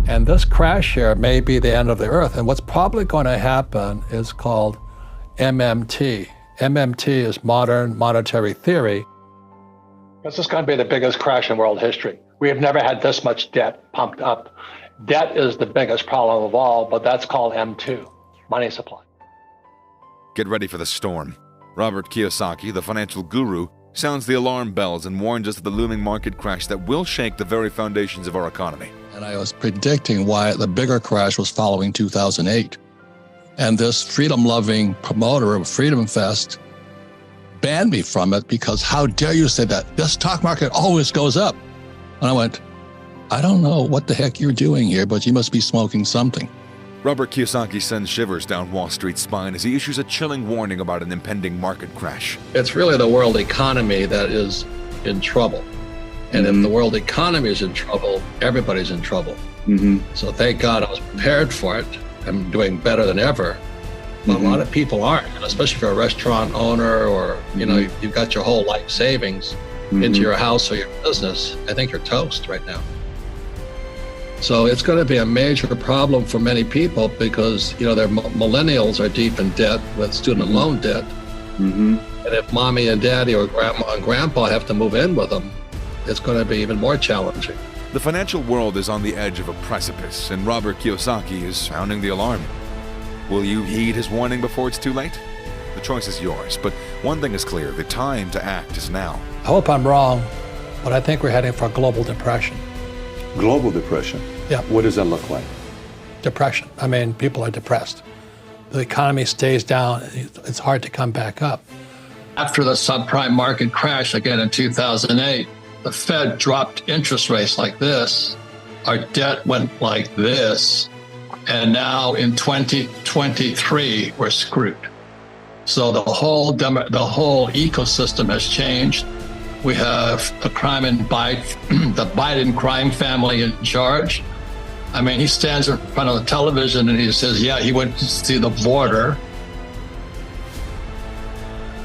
And this crash here may be the end of the earth. And what's probably going to happen is called MMT. MMT is modern monetary theory. This is going to be the biggest crash in world history. We have never had this much debt pumped up. Debt is the biggest problem of all, but that's called M2, money supply. Get ready for the storm. Robert Kiyosaki, the financial guru, sounds the alarm bells and warns us of the looming market crash that will shake the very foundations of our economy. And I was predicting why the bigger crash was following 2008. And this freedom-loving promoter of Freedom Fest banned me from it because how dare you say that? The stock market always goes up. And I went, I don't know what the heck you're doing here, but you must be smoking something. Robert Kiyosaki sends shivers down Wall Street's spine as he issues a chilling warning about an impending market crash. It's really the world economy that is in trouble. And if the world economy is in trouble, everybody's in trouble. So thank God I was prepared for it. I'm doing better than ever. But a lot of people aren't, especially if you're a restaurant owner or, you've got your whole life savings into your house or your business. I think you're toast right now. So it's going to be a major problem for many people because, their millennials are deep in debt with student loan debt. And if mommy and daddy or grandma and grandpa have to move in with them, it's going to be even more challenging. The financial world is on the edge of a precipice, and Robert Kiyosaki is sounding the alarm. Will you heed his warning before it's too late? The choice is yours, but one thing is clear, the time to act is now. I hope I'm wrong, but I think we're heading for a global depression. Global depression? Yeah. What does that look like? Depression. I mean, people are depressed. The economy stays down. It's hard to come back up. After the subprime market crash again in 2008, the Fed dropped interest rates like this. Our debt went like this. And now in 2023, we're screwed. So the whole ecosystem has changed. We have the Biden crime family in charge. I mean, he stands in front of the television and he says, yeah, he went to see the border.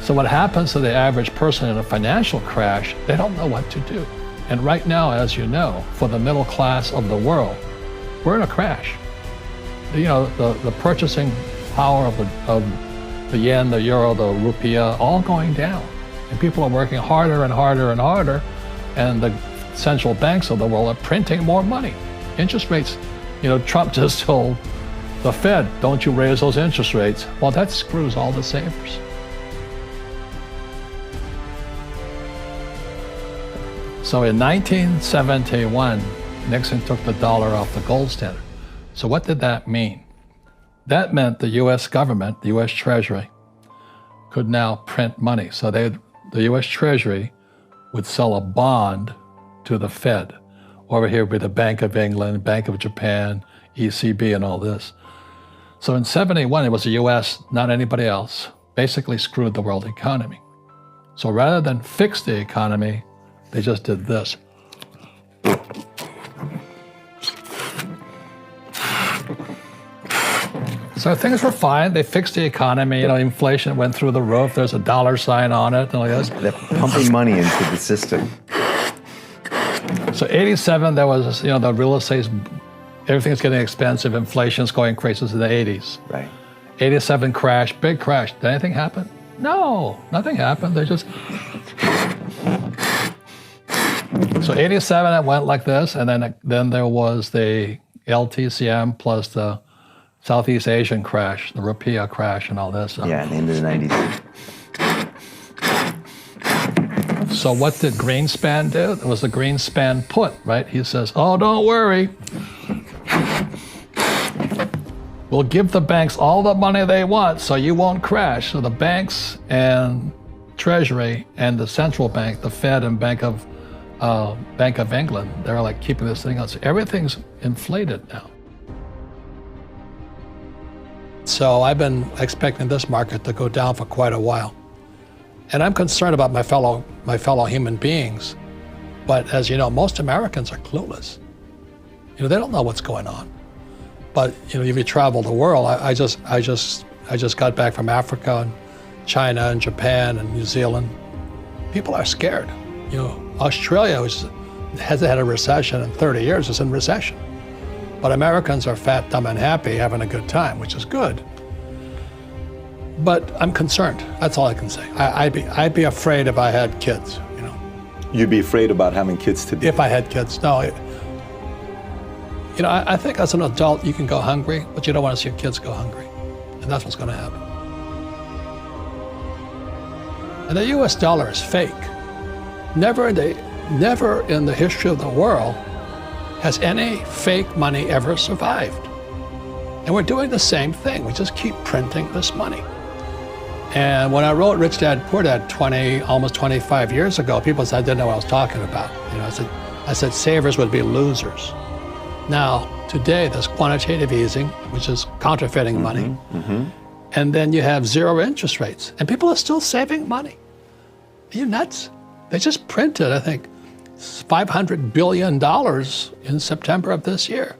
So what happens to the average person in a financial crash, they don't know what to do. And right now, as you know, for the middle class of the world, we're in a crash. The purchasing power of the yen, the euro, the rupiah, all going down. And people are working harder and harder and harder, and the central banks of the world are printing more money. Interest rates, Trump just told the Fed, don't you raise those interest rates. Well, that screws all the savers. So in 1971, Nixon took the dollar off the gold standard. So what did that mean? That meant the U.S. government, the U.S. Treasury, could now print money. So the U.S. Treasury would sell a bond to the Fed. Over here would be the Bank of England, Bank of Japan, ECB, and all this. So in 71, it was the U.S., not anybody else, basically screwed the world economy. So rather than fix the economy, they just did this. So things were fine. They fixed the economy. Inflation went through the roof. There's a dollar sign on it. And all this. They're pumping money into the system. So 87, there was, the real estate, everything's getting expensive. Inflation's going crazy in the 80s. Right. 87 crash, big crash. Did anything happen? No, nothing happened. They just... So 87, it went like this, and then there was the LTCM plus the Southeast Asian crash, the rupiah crash, and all this. Yeah, in the end of the 90s. So what did Greenspan do? It was the Greenspan put, right? He says, oh, don't worry. We'll give the banks all the money they want so you won't crash. So the banks and Treasury and the central bank, the Fed and Bank of England, they're like keeping this thing on. So everything's inflated now. So I've been expecting this market to go down for quite a while. And I'm concerned about my fellow human beings. But as you know, most Americans are clueless. They don't know what's going on. But if you travel the world, I just got back from Africa and China and Japan and New Zealand. People are scared. Australia, which hasn't had a recession in 30 years, is in recession. But Americans are fat, dumb, and happy, having a good time, which is good. But I'm concerned. That's all I can say. I'd be afraid if I had kids, you know. You'd be afraid about having kids today? If I had kids, no. You know, I think as an adult, you can go hungry, but you don't want to see your kids go hungry. And that's what's going to happen. And the US dollar is fake. Never in the history of the world has any fake money ever survived. And we're doing the same thing. We just keep printing this money. And when I wrote Rich Dad, Poor Dad almost 25 years ago, people said I didn't know what I was talking about. You know, I said savers would be losers. Now, today, there's quantitative easing, which is counterfeiting money. And then you have zero interest rates. And people are still saving money. Are you nuts? They just printed, I think, $500 billion in September of this year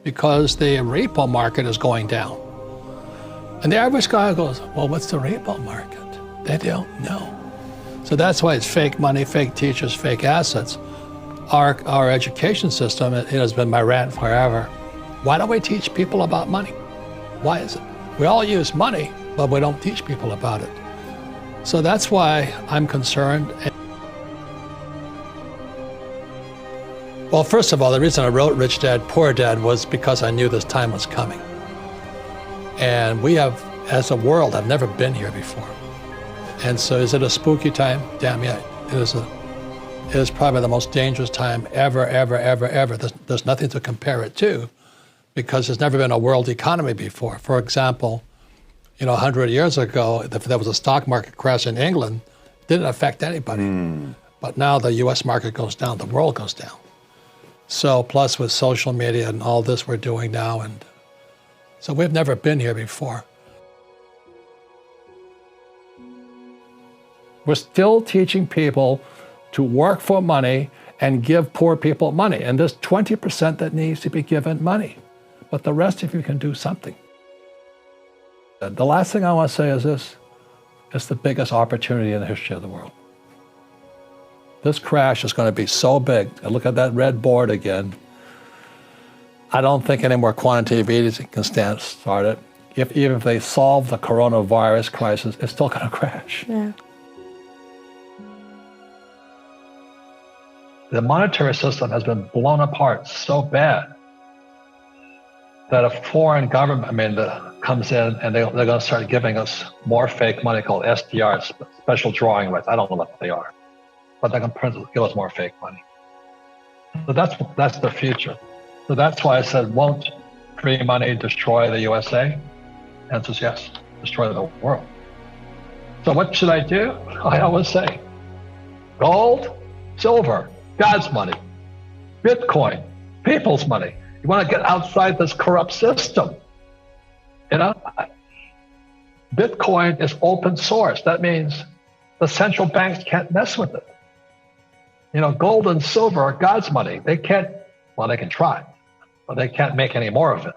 because the repo market is going down. And the average guy goes, well, what's the repo market? They don't know. So that's why it's fake money, fake teachers, fake assets. Our education system, it has been my rant forever. Why don't we teach people about money? Why is it? We all use money, but we don't teach people about it. So that's why I'm concerned. Well, first of all, the reason I wrote Rich Dad, Poor Dad was because I knew this time was coming. And we have, as a world, have never been here before. And so is it a spooky time? Damn yeah, it is probably the most dangerous time ever. There's nothing to compare it to because there's never been a world economy before. For example, you know, 100 years ago, if there was a stock market crash in England, it didn't affect anybody. But now the US market goes down, the world goes down. So plus with social media and all this we're doing now, and so we've never been here before. We're still teaching people to work for money and give poor people money. And there's 20% that needs to be given money. But the rest of you can do something. The last thing I want to say is this. It's the biggest opportunity in the history of the world. This crash is going to be so big. And look at that red board again. I don't think any more quantitative easing can start it. Even if they solve the coronavirus crisis, it's still going to crash. Yeah. The monetary system has been blown apart so bad that a foreign government, comes in and they're going to start giving us more fake money called SDRs, special drawing rights. I don't know what they are, but they're going to give us more fake money. So that's the future. So that's why I said, won't free money destroy the USA? Answer is yes, destroy the world. So what should I do? I always say, gold, silver, God's money, Bitcoin, people's money. You want to get outside this corrupt system. You know, Bitcoin is open source. That means the central banks can't mess with it. You know, gold and silver are God's money. They can't, well, they can try, but they can't make any more of it.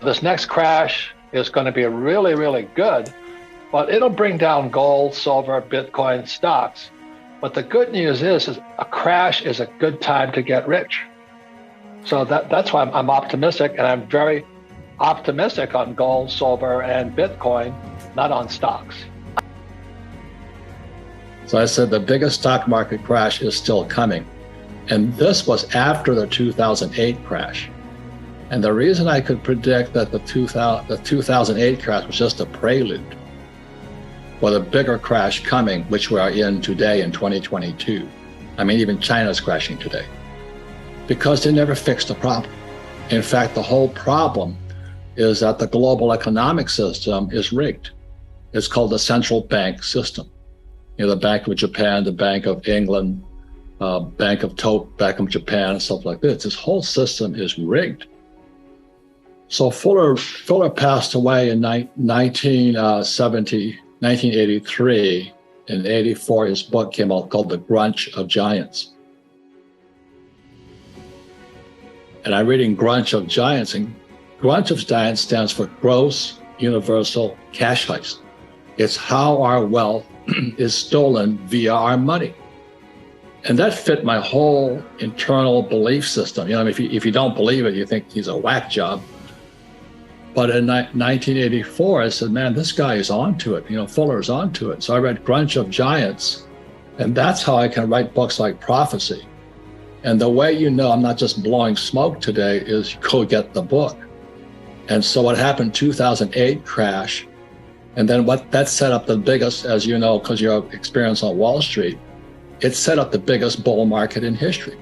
This next crash is going to be really, really good, but it'll bring down gold, silver, Bitcoin, stocks. But the good news is a crash is a good time to get rich. So that's why I'm optimistic, and I'm very optimistic on gold, silver, and Bitcoin, not on stocks. So I said the biggest stock market crash is still coming. And this was after the 2008 crash. And the reason I could predict that the 2008 crash was just a prelude for the bigger crash coming, which we are in today in 2022. I mean, even China's crashing today. Because they never fixed the problem. In fact, the whole problem is that the global economic system is rigged. It's called the central bank system. You know, the Bank of Japan, the Bank of England, Bank of Japan, and stuff like this. This whole system is rigged. So Fuller passed away in 1983. In 84, his book came out called The Grunch of Giants. And I'm reading Grunch of Giants, and Grunch of Giants stands for Gross Universal Cash Heist. It's how our wealth is stolen via our money. And that fit my whole internal belief system. You know, if you don't believe it, you think he's a whack job. But in 1984, I said, man, this guy is onto it. You know, Fuller's onto it. So I read Grunch of Giants, and that's how I can write books like Prophecy. And the way you know I'm not just blowing smoke today is you go get the book. And so what happened, 2008 crash, and then that set up the biggest, as you know, because your experience on Wall Street, it set up the biggest bull market in history.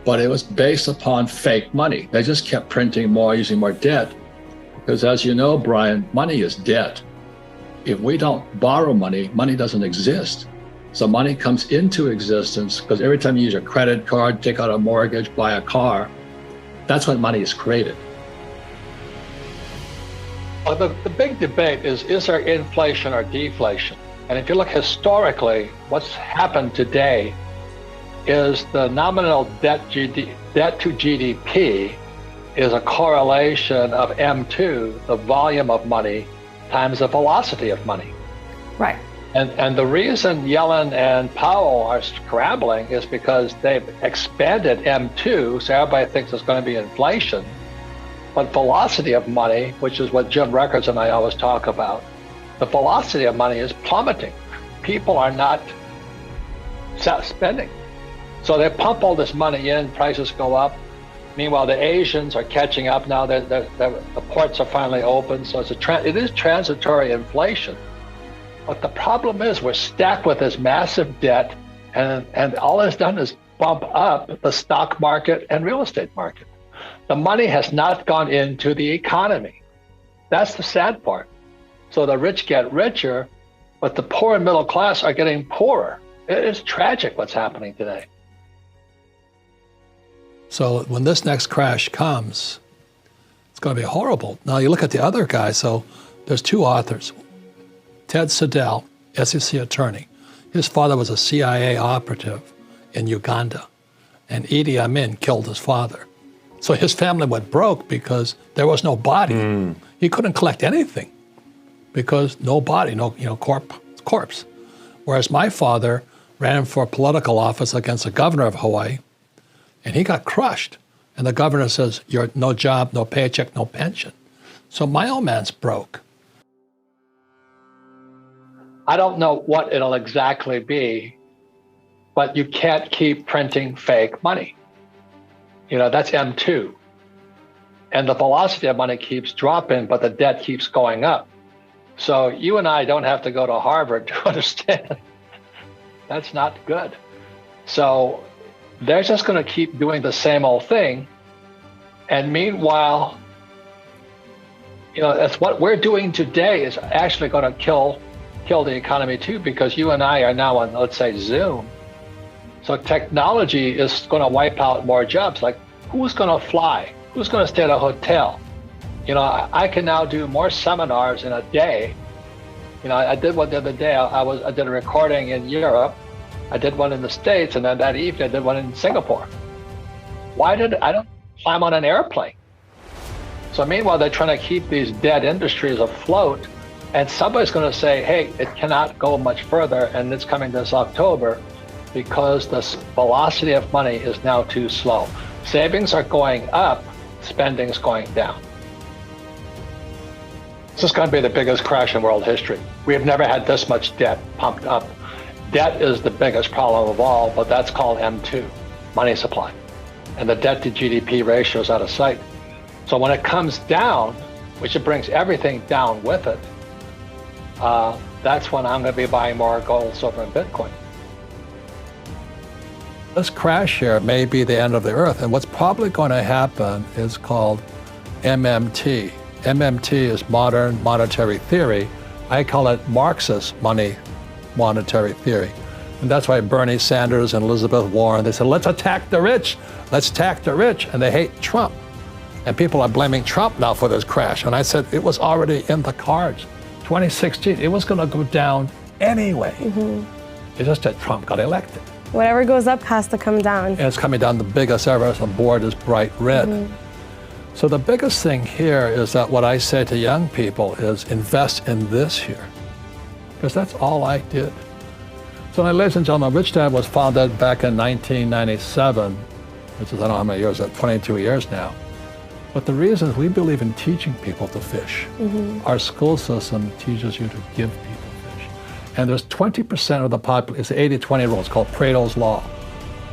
But it was based upon fake money. They just kept printing more, using more debt. Because as you know, Brian, money is debt. If we don't borrow money, money doesn't exist. So money comes into existence because every time you use your credit card, take out a mortgage, buy a car, that's when money is created. Well, the big debate is there inflation or deflation? And if you look historically, what's happened today is the nominal debt to GDP is a correlation of M2, the volume of money, times the velocity of money. Right. And the reason Yellen and Powell are scrambling is because they've expanded M2, so everybody thinks there's going to be inflation. But velocity of money, which is what Jim Records and I always talk about, the velocity of money is plummeting. People are not spending. So they pump all this money in, prices go up. Meanwhile, the Asians are catching up now. The ports are finally open. So it is transitory inflation. But the problem is we're stacked with this massive debt, and all it's done is bump up the stock market and real estate market. The money has not gone into the economy. That's the sad part. So the rich get richer, but the poor and middle class are getting poorer. It is tragic what's happening today. So when this next crash comes, it's going to be horrible. Now you look at the other guy. So there's two authors. Ted Siddell, SEC attorney. His father was a CIA operative in Uganda, and Idi Amin killed his father. So his family went broke because there was no body. He couldn't collect anything because no body, no corpse. Whereas my father ran for political office against the governor of Hawaii, and he got crushed. And the governor says, "You're no job, no paycheck, no pension." So my old man's broke. I don't know what it'll exactly be, but you can't keep printing fake money. You know, that's M2. And the velocity of money keeps dropping, but the debt keeps going up. So you and I don't have to go to Harvard to understand that's not good. So they're just going to keep doing the same old thing. And meanwhile, you know, that's what we're doing today is actually going to kill the economy too, because you and I are now on, let's say, Zoom. So technology is going to wipe out more jobs. Like, who's going to fly? Who's going to stay at a hotel? You know, I can now do more seminars in a day. You know, I did one the other day. I did a recording in Europe. I did one in the States, and then that evening I did one in Singapore. I don't climb on an airplane? So meanwhile, they're trying to keep these dead industries afloat, and somebody's going to say, hey, it cannot go much further, and it's coming this October because the velocity of money is now too slow. Savings are going up, spending's going down. This is going to be the biggest crash in world history. We have never had this much debt pumped up. Debt is the biggest problem of all, but that's called M2, money supply. And the debt to GDP ratio is out of sight. So when it comes down, which it brings everything down with it, that's when I'm going to be buying more gold, silver, and Bitcoin. This crash here may be the end of the earth, and what's probably going to happen is called MMT. MMT is modern monetary theory. I call it Marxist monetary theory. And that's why Bernie Sanders and Elizabeth Warren, they said, let's attack the rich. Let's attack the rich. And they hate Trump. And people are blaming Trump now for this crash. And I said, it was already in the cards. 2016, it was going to go down anyway. It's just that Trump got elected. Whatever goes up has to come down. And it's coming down the biggest ever. The board is bright red. So the biggest thing here is that what I say to young people is invest in this here. Because that's all I did. So, ladies and gentlemen, Rich Dad was founded back in 1997, which is, I don't know how many years, 22 years now. But the reason is we believe in teaching people to fish. Our school system teaches you to give people fish. And there's 20% of the population, it's the 80-20 rule, it's called Pareto's Law.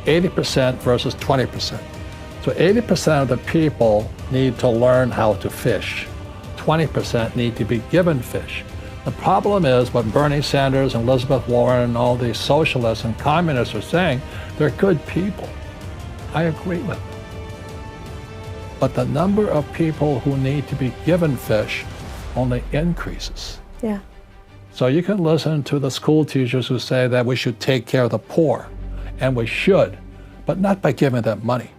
80% versus 20%. So 80% of the people need to learn how to fish. 20% need to be given fish. The problem is what Bernie Sanders and Elizabeth Warren and all these socialists and communists are saying, they're good people. I agree with them. But the number of people who need to be given fish only increases. Yeah. So you can listen to the school teachers who say that we should take care of the poor, and we should, but not by giving them money.